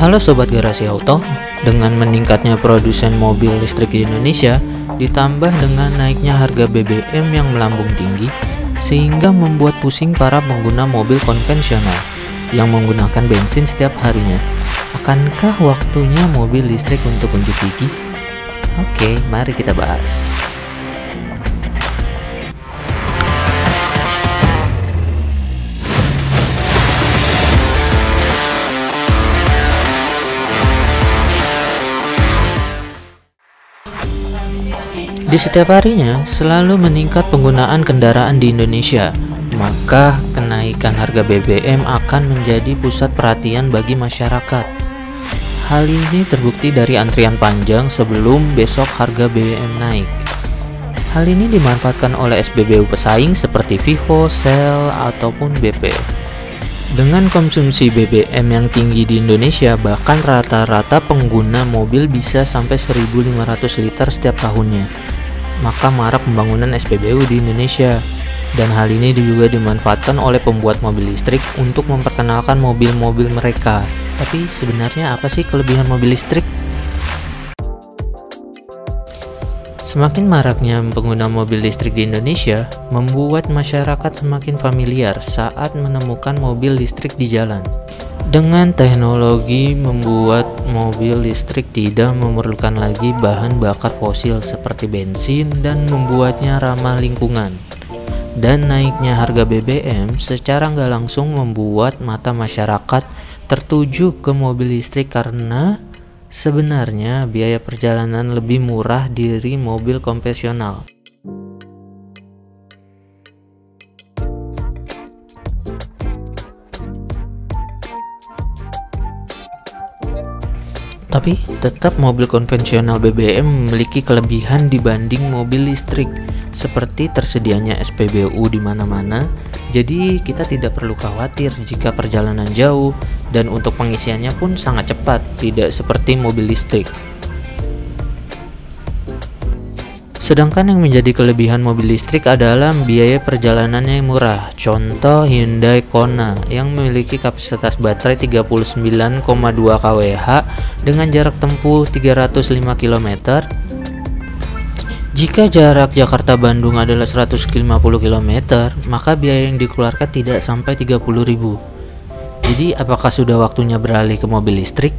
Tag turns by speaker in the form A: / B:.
A: Halo Sobat Garasi Auto, dengan meningkatnya produsen mobil listrik di Indonesia, ditambah dengan naiknya harga BBM yang melambung tinggi, sehingga membuat pusing para pengguna mobil konvensional yang menggunakan bensin setiap harinya. Akankah waktunya mobil listrik untuk unjuk gigi? Oke, mari kita bahas. Di setiap harinya selalu meningkat penggunaan kendaraan di Indonesia, maka kenaikan harga BBM akan menjadi pusat perhatian bagi masyarakat. Hal ini terbukti dari antrian panjang sebelum besok harga BBM naik. Hal ini dimanfaatkan oleh SPBU pesaing seperti Vivo, Shell, ataupun BP. Dengan konsumsi BBM yang tinggi di Indonesia, bahkan rata-rata pengguna mobil bisa sampai 1.500 liter setiap tahunnya. Maka marak pembangunan SPBU di Indonesia, dan hal ini juga dimanfaatkan oleh pembuat mobil listrik untuk memperkenalkan mobil-mobil mereka. Tapi sebenarnya apa sih kelebihan mobil listrik? Semakin maraknya pengguna mobil listrik di Indonesia membuat masyarakat semakin familiar saat menemukan mobil listrik di jalan. Dengan teknologi membuat mobil listrik tidak memerlukan lagi bahan bakar fosil seperti bensin dan membuatnya ramah lingkungan. Dan naiknya harga BBM secara nggak langsung membuat mata masyarakat tertuju ke mobil listrik karena sebenarnya biaya perjalanan lebih murah dari mobil konvensional. Tapi tetap mobil konvensional BBM memiliki kelebihan dibanding mobil listrik, seperti tersedianya SPBU di mana-mana. Jadi kita tidak perlu khawatir jika perjalanan jauh, dan untuk pengisiannya pun sangat cepat, tidak seperti mobil listrik. Sedangkan yang menjadi kelebihan mobil listrik adalah biaya perjalanannya yang murah. Contoh Hyundai Kona yang memiliki kapasitas baterai 39,2 kWh dengan jarak tempuh 305 km. Jika jarak Jakarta-Bandung adalah 150 km, maka biaya yang dikeluarkan tidak sampai 30.000. Jadi apakah sudah waktunya beralih ke mobil listrik?